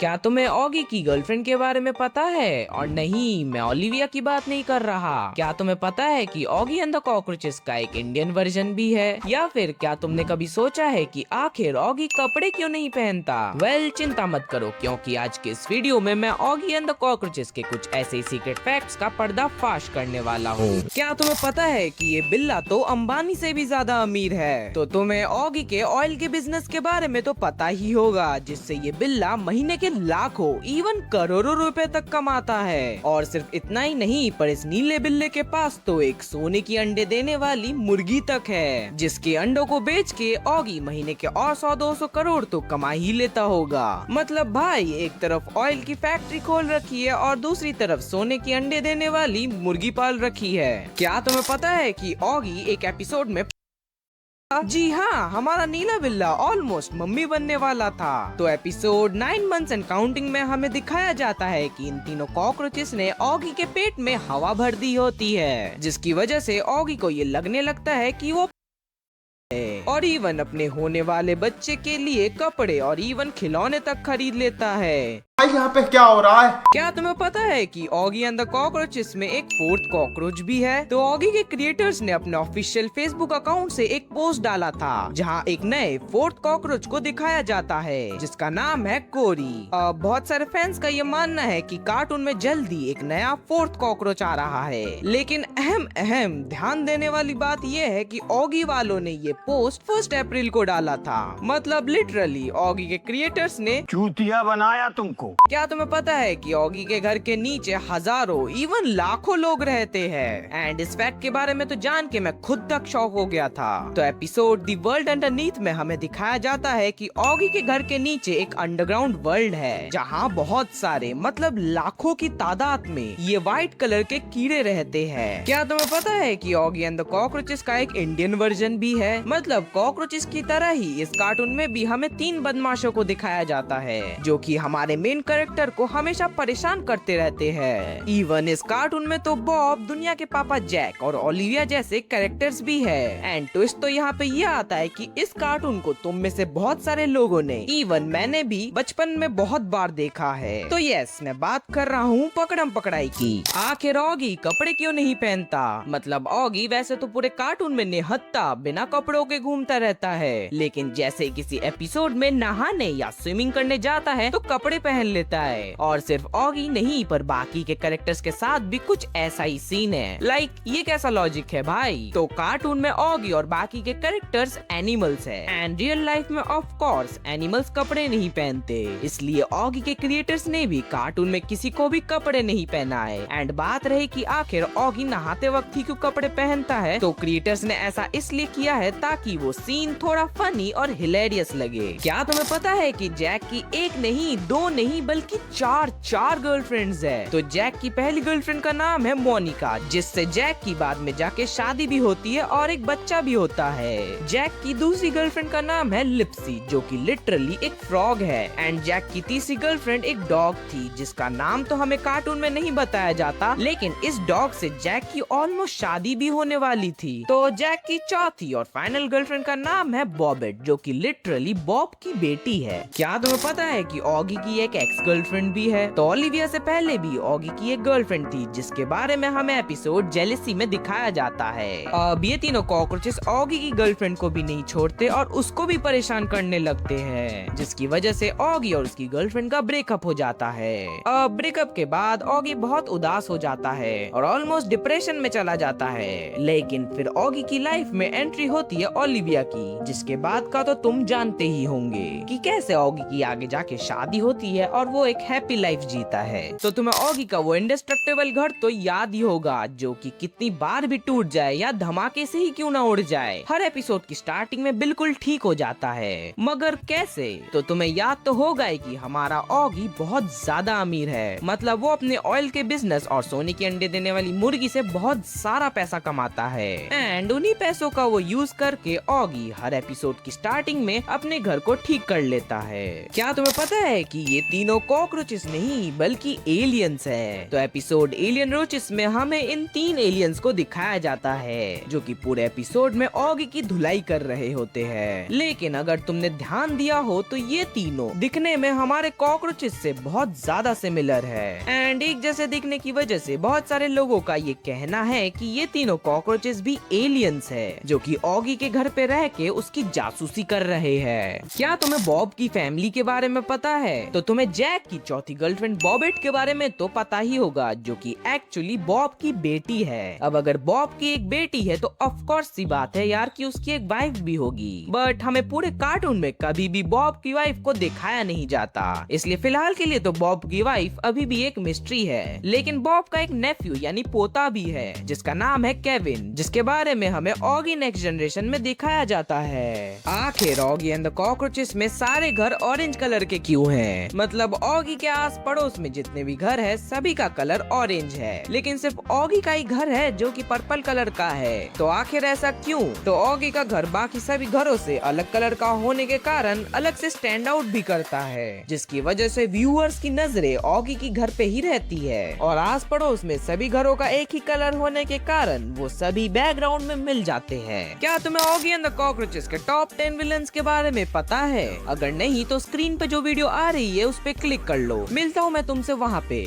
क्या तुम्हें ऑगी की गर्लफ्रेंड के बारे में पता है? और नहीं, मैं ओलिविया की बात नहीं कर रहा। क्या तुम्हें पता है कि ऑगी एंड द कॉकरोचेस का एक इंडियन वर्जन भी है? या फिर क्या तुमने कभी सोचा है कि आखिर ऑगी कपड़े क्यों नहीं पहनता? चिंता मत करो, क्योंकि आज के इस वीडियो में मैं ऑगी एंड द कॉकरोचेस के कुछ ऐसे ही सीक्रेट फैक्ट्स का पर्दाफाश करने वाला हूँ। क्या तुम्हें पता है कि ये बिल्ला तो अंबानी से भी ज्यादा अमीर है? तो तुम्हें ऑगी के ऑयल के बिजनेस के बारे में तो पता ही होगा, जिससे ये बिल्ला महीने के लाखों इवन करोड़ों रुपए तक कमाता है। और सिर्फ इतना ही नहीं, पर इस नीले बिल्ले के पास तो एक सोने की अंडे देने वाली मुर्गी तक है, जिसके अंडों को बेच के ऑगी महीने के और 100-200 करोड़ तो कमा ही लेता होगा। मतलब भाई, एक तरफ ऑयल की फैक्ट्री खोल रखी है और दूसरी तरफ सोने की अंडे देने वाली मुर्गी पाल रखी है। क्या तुम्हें पता है कि ऑगी एक एपिसोड में जी हाँ, हमारा नीला बिल्ला ऑलमोस्ट मम्मी बनने वाला था। तो एपिसोड 9 मंथ्स एंड काउंटिंग में हमें दिखाया जाता है कि इन तीनों कॉकरोचेस ने ऑगी के पेट में हवा भर दी होती है, जिसकी वजह से ऑगी को ये लगने लगता है कि वो और इवन अपने होने वाले बच्चे के लिए कपड़े और इवन खिलौने तक खरीद लेता है। यहाँ पे क्या हो रहा है? क्या तुम्हें पता है कि ऑगी एंड द कॉकरोचेस में एक फोर्थ कॉकरोच भी है? तो ऑगी के क्रिएटर्स ने अपने ऑफिशियल फेसबुक अकाउंट से एक पोस्ट डाला था, जहां एक नए फोर्थ कॉकरोच को दिखाया जाता है, जिसका नाम है कोरी। बहुत सारे फैंस का ये मानना है कि कार्टून में जल्दी एक नया फोर्थ कॉकरोच आ रहा है। लेकिन अहम ध्यान देने वाली बात ये है कि ऑगी वालों ने ये पोस्ट 1 अप्रैल को डाला था। मतलब लिटरली ऑगी के क्रिएटर्स ने चूतिया बनाया तुमको। क्या तुम्हें पता है कि ऑगी के घर के नीचे हजारों इवन लाखों लोग रहते हैं? एंड इस फैक्ट के बारे में तो जान के मैं खुद तक शॉक हो गया था। तो एपिसोड द वर्ल्ड अंडरनीथ में हमें दिखाया जाता है कि ऑगी के घर के नीचे एक अंडरग्राउंड वर्ल्ड है, जहां बहुत सारे मतलब लाखों की तादाद में ये व्हाइट कलर के कीड़े रहते हैं। क्या तुम्हें पता है कि ऑगी एंड द कॉकरोचेस का एक इंडियन वर्जन भी है? मतलब कॉकरोचेस की तरह ही इस कार्टून में भी हमें 3 बदमाशों को दिखाया जाता है, जो कि हमारे मेन कैरेक्टर को हमेशा परेशान करते रहते हैं। इवन इस कार्टून में तो बॉब, दुनिया के पापा जैक और ओलिविया जैसे कैरेक्टर्स भी है। एंड ट्विस्ट तो यहाँ पे ये आता है कि इस कार्टून को तुम में से बहुत सारे लोगों ने, इवन मैंने भी बचपन में बहुत बार देखा है। तो यस, मैं बात कर रहा हूँ पकड़म पकड़ाई की। आखिर ऑगी कपड़े क्यों नहीं पहनता? मतलब ऑगी वैसे तो पूरे कार्टून में निहत्था बिना कपड़ों के घूमता रहता है, लेकिन जैसे किसी एपिसोड में नहाने या स्विमिंग करने जाता है तो कपड़े पहन लेता है। और सिर्फ ऑगी नहीं, पर बाकी के कैरेक्टर्स के साथ भी कुछ ऐसा ही सीन है। ये कैसा लॉजिक है भाई? तो कार्टून में ऑगी और बाकी के कैरेक्टर्स एनिमल्स है, एंड रियल लाइफ में ऑफ कोर्स एनिमल्स कपड़े नहीं पहनते, इसलिए ऑगी के क्रिएटर्स ने भी कार्टून में किसी को भी कपड़े नहीं पहना है। एंड बात रही कि आखिर ऑगी नहाते वक्त ही क्यों कपड़े पहनता है, तो क्रिएटर्स ने ऐसा इसलिए किया है ताकि वो सीन थोड़ा फनी और हिलेरियस लगे। क्या तुम्हें पता है कि जैक की एक नहीं, 2 नहीं बल्कि चार गर्लफ्रेंड्स है? तो जैक की पहली गर्लफ्रेंड का नाम है मोनिका, जिससे जैक की बाद में जाके शादी भी होती है और एक बच्चा भी होता है। जैक की दूसरी गर्लफ्रेंड का नाम है लिप्सी, जो कि लिटरली एक फ्रॉग है। एंड जैक की तीसरी गर्लफ्रेंड एक डॉग थी, जिसका नाम तो हमें कार्टून में नहीं बताया जाता, लेकिन इस डॉग से जैक की ऑलमोस्ट शादी भी होने वाली थी। तो जैक की चौथी और फाइनल गर्लफ्रेंड का नाम है बॉबेट, जो कि लिटरली बॉब की बेटी है। क्या तुम्हें पता है कि ऑगी की एक एक्स गर्लफ्रेंड भी है? तो ओलिविया से पहले भी ऑगी की एक गर्लफ्रेंड थी, जिसके बारे में हमें एपिसोड जेलेसी में दिखाया जाता है। अब ये तीनों कॉकरोचेस ऑगी की गर्लफ्रेंड को भी नहीं छोड़ते और उसको भी परेशान करने लगते हैं, जिसकी वजह से ऑगी और उसकी गर्लफ्रेंड का ब्रेकअप हो जाता है। अब ब्रेकअप के बाद ऑगी बहुत उदास हो जाता है और ऑलमोस्ट डिप्रेशन में चला जाता है। लेकिन फिर ऑगी की लाइफ में एंट्री होती है ओलिविया की, जिसके बाद का तो तुम जानते ही होंगे कि कैसे ऑगी की आगे जाके शादी होती है और वो एक हैप्पी लाइफ जीता है। तो तुम्हें ऑगी का वो इंडेस्ट्रक्टिबल घर तो याद ही होगा, जो कि कितनी बार भी टूट जाए या धमाके से ही क्यों ना उड़ जाए, हर एपिसोड की स्टार्टिंग में बिल्कुल ठीक हो जाता है। मगर कैसे? तो तुम्हें याद तो होगा ही कि हमारा ऑगी बहुत ज्यादा अमीर है। मतलब वो अपने ऑयल के बिजनेस और सोने के अंडे देने वाली मुर्गी से बहुत सारा पैसा कमाता है। एंड उन्हीं पैसों का वो यूज करके ऑगी हर एपिसोड की स्टार्टिंग में अपने घर को ठीक कर लेता है। क्या तुम्हें पता है कि ये तीनों कॉकरोचेस नहीं बल्कि एलियंस है। तो एपिसोड एलियन रोचेस में हमें इन 3 एलियंस को दिखाया जाता है जो कि पूरे एपिसोड में ऑगी की धुलाई कर रहे होते हैं। लेकिन अगर तुमने ध्यान दिया हो तो ये तीनों दिखने में हमारे कॉकरोचेस से बहुत ज्यादा सिमिलर है एंड एक जैसे दिखने की वजह से बहुत सारे लोगों का ये कहना है कि ये तीनों कॉकरोचेस भी एलियंस है जो कि ऑगी के घर पे रह के उसकी जासूसी कर रहे हैं। क्या तुम्हें बॉब की फैमिली के बारे में पता है? तो तुम्हें जैक की चौथी गर्लफ्रेंड बॉबेट के बारे में तो पता ही होगा जो कि एक्चुअली बॉब की बेटी है। अब अगर बॉब की एक बेटी है तो ऑफ कोर्स सी बात है यार कि उसकी एक वाइफ भी होगी, बट हमें पूरे कार्टून में कभी भी बॉब की वाइफ को दिखाया नहीं जाता, इसलिए फिलहाल के लिए तो बॉब की वाइफ अभी भी एक मिस्ट्री है। लेकिन बॉब का एक नेफ्यू यानी पोता भी है जिसका नाम है केविन, जिसके बारे में हमें ऑगी नेक्स्ट जनरेशन में दिखाया जाता है। आखिर ऑगी एंड द कॉकरोचेस में सारे घर ऑरेंज कलर के क्यों हैं? मतलब ऑगी के आस पड़ोस में जितने भी घर है सभी का कलर ऑरेंज है, लेकिन सिर्फ ऑगी का ही घर है जो कि पर्पल कलर का है। तो आखिर ऐसा क्यों? तो ऑगी का घर बाकी सभी घरों से अलग कलर का होने के कारण अलग से स्टैंड आउट भी करता है, जिसकी वजह से व्यूअर्स की नजरें ऑगी की घर पे ही रहती है और आस पड़ोस में सभी घरों का एक ही कलर होने के कारण वो सभी बैकग्राउंड में मिल जाते हैं। क्या तुम्हें ऑगी एंड द कॉकरोचेस के टॉप 10 विलन्स के बारे में पता है? अगर नहीं तो स्क्रीन पे जो वीडियो आ रही है उस पे क्लिक कर लो। मिलता हूँ मैं तुमसे वहाँ पे।